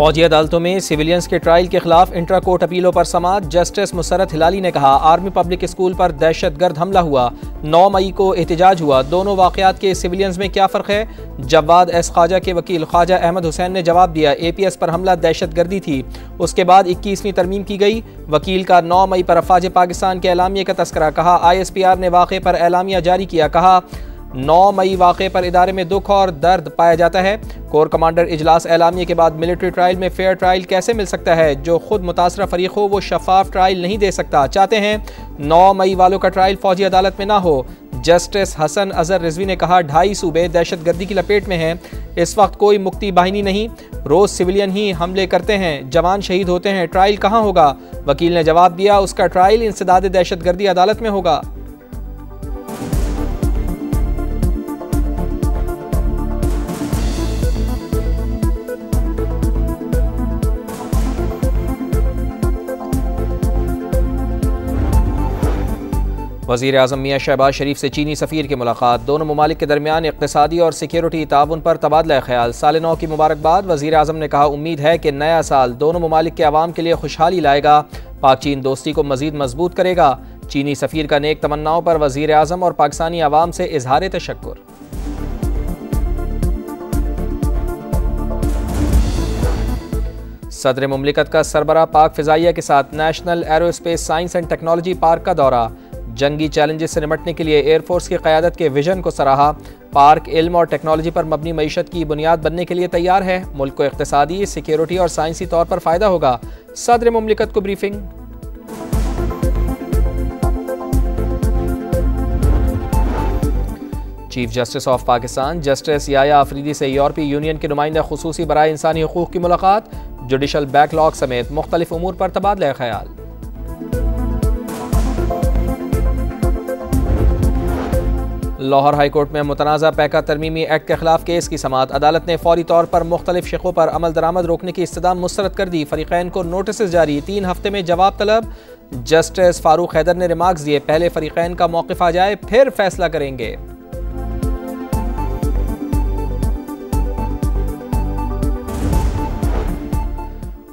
फौजी अदालतों में सिविलियंस के ट्रायल के खिलाफ इंट्रा कोर्ट अपीलों पर समाअत। जस्टिस मुसरत हिलाली ने कहा, आर्मी पब्लिक स्कूल पर दहशतगर्द हमला हुआ, 9 मई को एहतजाज हुआ, दोनों वाकयात के सिविलियंस में क्या फ़र्क है? जवाद एस ख्वाजा के वकील ख्वाजा अहमद हुसैन ने जवाब दिया, APS पर हमला दहशतगर्दी थी, उसके बाद 21वीं तरमीम की गई। वकील का 9 मई पर अफवाज पाकिस्तान के एलामिया का तस्करा। कहा, ISPR ने वाक़े पर एलामिया जारी किया। कहा, 9 मई वाक़े पर इदारे में दुख और दर्द पाया जाता है। कोर कमांडर इजलास एलामिया के बाद मिलिट्री ट्रायल में फेयर ट्रायल कैसे मिल सकता है? जो खुद मुतासरा फरीक हो वो शफाफ ट्रायल नहीं दे सकता। चाहते हैं 9 मई वालों का ट्रायल फौजी अदालत में ना हो। जस्टिस हसन अजहर रिजवी ने कहा, 2.5 सूबे दहशतगर्दी की लपेट में हैं, इस वक्त कोई मुक्ति बाहिनी नहीं, रोज़ सिविलियन ही हमले करते हैं, जवान शहीद होते हैं, ट्रायल कहाँ होगा? वकील ने जवाब दिया, उसका ट्रायल इंसदाद दहशतगर्दी अदालत में होगा। वज़ीर आज़म मियां शहबाज शरीफ से चीनी सफ़ीर की मुलाकात। दोनों ममालिक के दरमियान इक़्तिसादी और सिक्योरिटी ताउन पर तबादला ख्याल। साल नौ की मुबारकबाद। वज़ीर आज़म ने कहा, उम्मीद है कि नया साल दोनों ममालिक के अवाम के लिए खुशहाली लाएगा, पाक चीन दोस्ती को मज़ीद मजबूत करेगा। चीनी सफ़ीर का नेक तमन्नाओं पर वज़ीर आज़म और पाकिस्तानी अवाम से इजहार तशक्कुर। सदर मुमलिकत का सरबराह पाक फ़िज़ाइया के साथ national aerospace science and technology park का दौरा। जंगी चैलेंजेस से निपटने के लिए एयरफोर्स की क़यादत के विजन को सराहा। पार्क इल्म और टेक्नोलॉजी पर मबनी मईशत की बुनियाद बनने के लिए तैयार है। मुल्क को इक़्तिसादी, सिक्योरिटी और साइंसी तौर पर फ़ायदा होगा। सदर मुमलिकत को briefing. Chief justice of Pakistan justice Yahya Afridi से यूरोपीय यूनियन के नुमाइंदा खुसूसी बराए इंसानी हुकूक़ की मुलाकात। जुडिशल बैकलॉग समेत मुख्तलिफ उमूर पर तबादला ख्याल। लाहौर हाई कोर्ट में मुतनाज़ा पैका तरमीमी एक्ट के खिलाफ केस की समाअत। अदालत ने फौरी तौर पर मुख्तलिफ शिकों पर अमल दरामद रोकने की इस्तदा मुस्तरद कर दी। फरीक़ैन को नोटिस जारी, 3 हफ्ते में जवाब तलब। जस्टिस फारूक हैदर ने रिमार्क्स दिए, पहले फरीक़ैन का मौक़िफ़ आ जाए फिर फैसला करेंगे।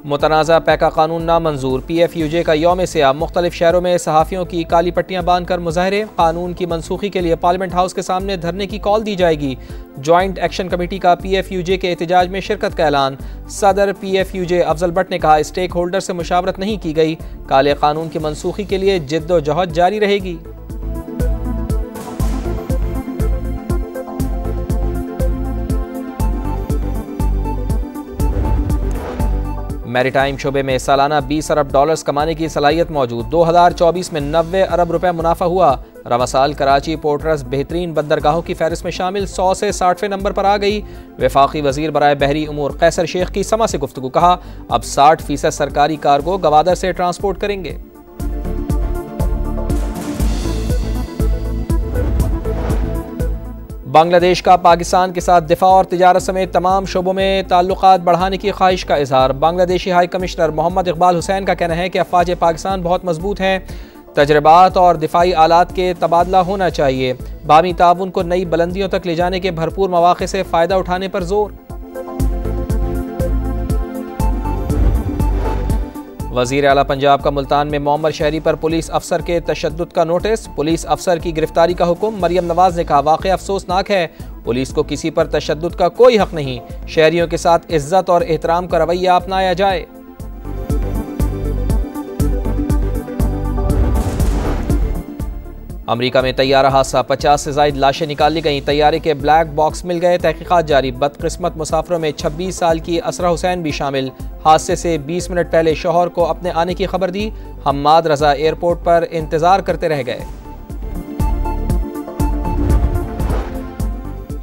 मुतनाज़ा पैका कानून नामंजूर। PFUJ का यौम सियाह। मुख्तलिफ शहरों में सहाफ़ियों की काली पट्टियाँ बांध कर मुजाहरे। कानून की मनसूखी के लिए पार्लियामेंट हाउस के सामने धरने की कॉल दी जाएगी। जॉइंट एक्शन कमेटी का PFUJ के एहतजाज में शिरकत का ऐलान। सदर PFUJ अफजल भट्ट ने कहा, स्टेक होल्डर से मुशावरत नहीं की गई, काले कानून की मनसूखी के लिए जिद्दोजहद जारी रहेगी। मैरीटाइम शोबे में सालाना 20 अरब डॉलर्स कमाने की सलाहियत मौजूद। 2024 में 90 अरब रुपए मुनाफा हुआ। रवा साल कराची पोर्ट ट्रस्ट बेहतरीन बंदरगाहों की फहरिस्त में शामिल 100 से 60वें नंबर पर आ गई। वफाकी वजीर बराए बहरी उमूर कैसर शेख की समा से गुफ्तगू। कहा, अब 60% सरकारी कार्गो गवादर से ट्रांसपोर्ट करेंगे। बांग्लादेश का पाकिस्तान के साथ दिफा और तिजारत समेत तमाम शोबों में ताल्लुकात बढ़ाने की ख्वाहिश का इजहार। बांग्लादेशी हाई कमिश्नर मोहम्मद इकबाल हुसैन का कहना है कि अफवाज पाकिस्तान बहुत मजबूत हैं, तजर्बात और दिफाई आलात के तबादला होना चाहिए। बामी ताउन को नई बुलंदियों तक ले जाने के भरपूर मौक़े से फ़ायदा उठाने पर जोर। वज़ीर आला पंजाब का मुल्तान में मोअम्मर शहरी पर पुलिस अफसर के तशद्दुद का नोटिस। पुलिस अफसर की गिरफ्तारी का हुक्म। मरियम नवाज ने कहा, वाक़या अफसोसनाक है, पुलिस को किसी पर तशद्दुद का कोई हक नहीं, शहरियों के साथ इज्जत और एहतराम का रवैया अपनाया जाए। अमेरिका में तैयारा हादसा, 50 से ज़ायद लाशें निकाल ली गईं, तैयारे के ब्लैक बॉक्स मिल गए, तहकीकात जारी। बदकिस्मत मुसाफिरों में 26 साल की असरा हुसैन भी शामिल। हादसे से 20 मिनट पहले शौहर को अपने आने की खबर दी। हम्माद रजा एयरपोर्ट पर इंतजार करते रह गए।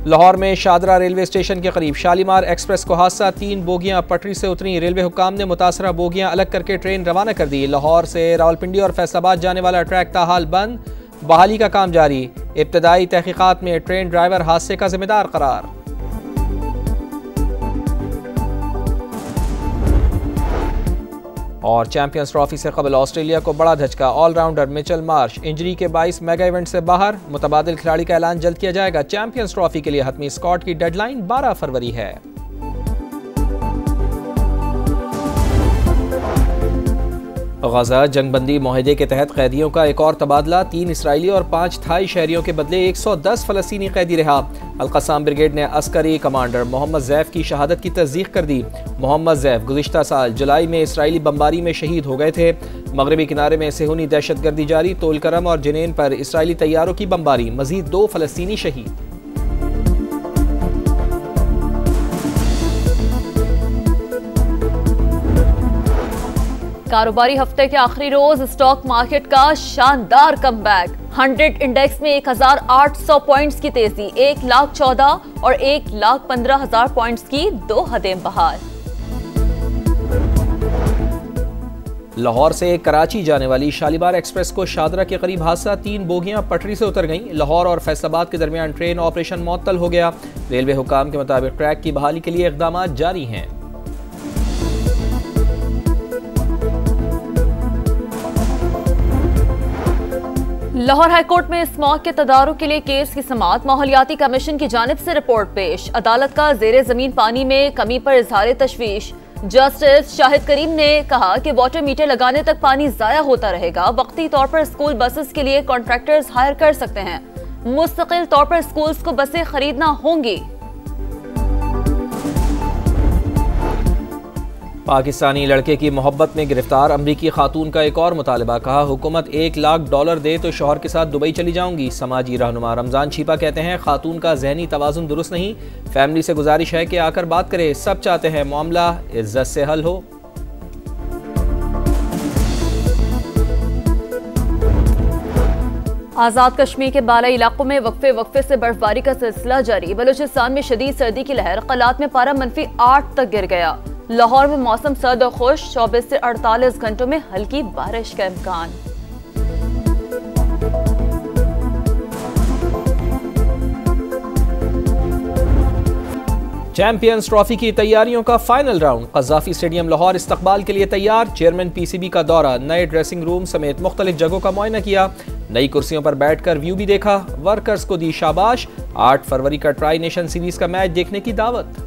लाहौर में शादरा रेलवे स्टेशन के करीब शालीमार एक्सप्रेस को हादसा, 3 बोगियां पटरी से उतरी। रेलवे हुक्काम ने मुतासरा बोगियां अलग करके ट्रेन रवाना कर दी। लाहौर से रावलपिंडी और फैसलाबाद जाने वाला ट्रैक ताहाल बंद, बहाली का काम जारी। इब्तदाई तहकीकात में ट्रेन ड्राइवर हादसे का जिम्मेदार करार। और चैंपियंस ट्रॉफी से कबल ऑस्ट्रेलिया को बड़ा धचका। ऑलराउंडर मिचेल मार्श इंजरी के 22 मेगा इवेंट से बाहर। मुतबादिल खिलाड़ी का ऐलान जल्द किया जाएगा। चैंपियंस ट्रॉफी के लिए हतमी स्क्वाड की डेडलाइन 12 फरवरी है। गजा जंगबंदी मुआहदे के तहत कैदियों का एक और तबादला, 3 इसराइली और 5 थाई शहरियों के बदले 110 फ़लस्तीनी कैदी रिहा। अल-क़स्साम ब्रिगेड ने अस्करी कमांडर मोहम्मद ज़ैफ की शहादत की तस्दीक कर दी। मोहम्मद ज़ैफ गुज़िश्ता साल जुलाई में इसराइली बमबारी में शहीद हो गए थे। मगरबी किनारे में सेहूनी दहशतगर्दी जारी, तोलकरम और जनेन पर इसराइली तैयारों की बमबारी, मज़ीद 2 फ़लस्तीनी शहीद। कारोबारी हफ्ते के आखिरी रोज स्टॉक मार्केट का शानदार कमबैक। 100 इंडेक्स में 1800 पॉइंट्स की तेजी, 1,14,000 और 1,15,000 पॉइंट्स की 2 हदें बहाल। लाहौर से कराची जाने वाली शालीमार एक्सप्रेस को शादरा के करीब हादसा, 3 बोगियां पटरी से उतर गईं। लाहौर और फैसलाबाद के दरमियान ट्रेन ऑपरेशन मुअत्तल हो गया। रेलवे हुकाम के मुताबिक ट्रैक की बहाली के लिए इक़दाम जारी हैं। लाहौर हाईकोर्ट में स्मॉग के तदारुक के लिए केस की समाअत, माहौलियाती कमीशन की जानिब से रिपोर्ट पेश। अदालत का ज़ेरे ज़मीन पानी में कमी पर इजहार तशवीश। जस्टिस शाहिद करीम ने कहा कि वाटर मीटर लगाने तक पानी ज़ाया होता रहेगा। वक्ती तौर पर स्कूल बसेस के लिए कॉन्ट्रैक्टर्स हायर कर सकते हैं। मुस्तकिल तौर पर स्कूल्स को बसें खरीदना होंगी। पाकिस्तानी लड़के की मोहब्बत में गिरफ्तार अमरीकी खातून का एक और मुतालबा, कहा हुकूमत $1 लाख दे तो शौहर के साथ दुबई चली जाऊंगी। समाजी रहनुमा रमजान छिपा कहते हैं खातून का जहनी तवाजुन दुरुस्त नहीं, फैमिली से गुजारिश है कि आकर बात करे, सब चाहते हैं मामला इज्जत से हल हो। आज़ाद कश्मीर के बालाई इलाकों में वक्फे से बर्फबारी का सिलसिला जारी। बलूचिस्तान में शदीद सर्दी की लहर, कलात में पारा -8 तक गिर गया। लाहौर में मौसम सर्द और खुश, 24 से 48 घंटों में हल्की बारिश का इम्कान। चैंपियंस ट्रॉफी की तैयारियों का final round, Gaddafi stadium Lahore इस्तकबाल के लिए तैयार। चेयरमैन PCB का दौरा, नए ड्रेसिंग रूम समेत मुख्तलिफ जगहों का मुआयना किया। नई कुर्सियों पर बैठकर व्यू भी देखा। वर्कर्स को दी शाबाश। 8 फरवरी का ट्राई नेशन सीरीज का मैच देखने की दावत।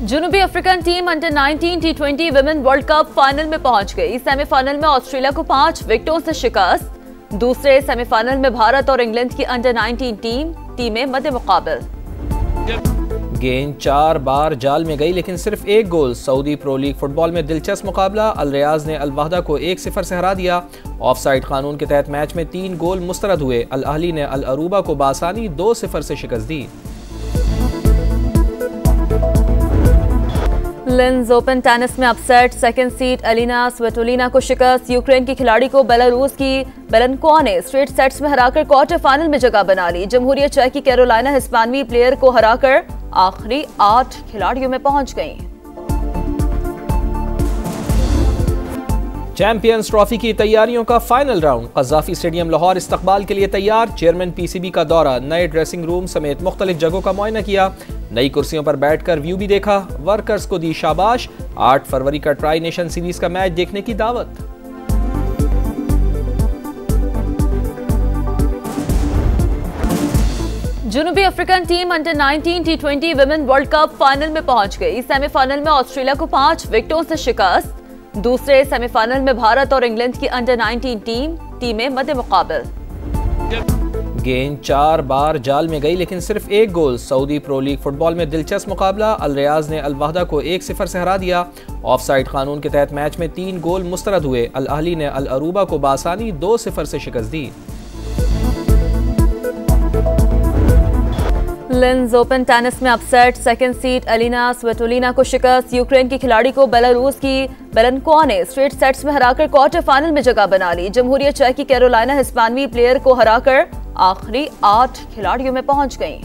जनूबी African team under 19 T20 women world cup final में पहुंच गई। सेमीफाइनल में ऑस्ट्रेलिया को 5 विकेटों से शिकस्त। दूसरे सेमीफाइनल में भारत और इंग्लैंड की अंडर 19 टीमें मद्दे मुकाबल। गेंद 4 बार जाल में गई लेकिन सिर्फ 1 गोल। सऊदी प्रो लीग फुटबॉल में दिलचस्प मुकाबला, अल रियाज ने अल वहदा को 1-0 से हरा दिया। ऑफसाइड कानून के तहत मैच में 3 गोल मुस्तरद हुए। अल अहली ने अल अरूबा को बासानी 2-0 से शिकस्त दी। लिंज ओपन टेनिस में अपसेट, सेकंड सीड एलिना स्विटोलिना को शिकस्त। यूक्रेन की खिलाड़ी को बेलारूस की बेलेंकोवा ने स्ट्रेट सेट्स में हराकर क्वार्टर फाइनल में जगह बना ली। जमहूरियत चेक की कैरोलाइना हिस्पानवी प्लेयर को हराकर आखिरी 8 खिलाड़ियों में पहुंच गईं। चैंपियंस ट्रॉफी की तैयारियों का final round, Gaddafi stadium Lahore इस्तकबाल के लिए तैयार। चेयरमैन PCB का दौरा, नए ड्रेसिंग रूम समेत मुख्तलिफ जगहों का मुआयना किया। नई कुर्सियों पर बैठकर व्यू भी देखा। वर्कर्स को दी शाबाश। 8 फरवरी का ट्राई नेशन सीरीज का मैच देखने की दावत। जनूबी African team under 19 T20 women world cup final में पहुंच गई। सेमीफाइनल में ऑस्ट्रेलिया को 5 विकेटों से शिकस्त। दूसरे सेमीफाइनल में भारत और इंग्लैंड की अंडर 19 टीमें मद्दे मुकाबल। गेंद 4 बार जाल में गई लेकिन सिर्फ 1 गोल। सऊदी प्रो लीग फुटबॉल में दिलचस्प मुकाबला, अल रियाज ने अल वहदा को 1-0 से हरा दिया। ऑफसाइड कानून के तहत मैच में 3 गोल मुस्तरद हुए। अल अहली ने अल अरूबा को बासानी 2-0 से शिकस्त दी। लिंज ओपन टेनिस में अपसेट, सेकंड सीड एलिना स्विटोलिना को शिकस्त। यूक्रेन की खिलाड़ी को बेलारूस की बेलेंकोवा ने स्ट्रेट सेट्स में हराकर क्वार्टर फाइनल में जगह बना ली। जमहूरियत चेक की कैरोलाइना हिस्पानवी प्लेयर को हराकर आखिरी 8 खिलाड़ियों में पहुंच गईं।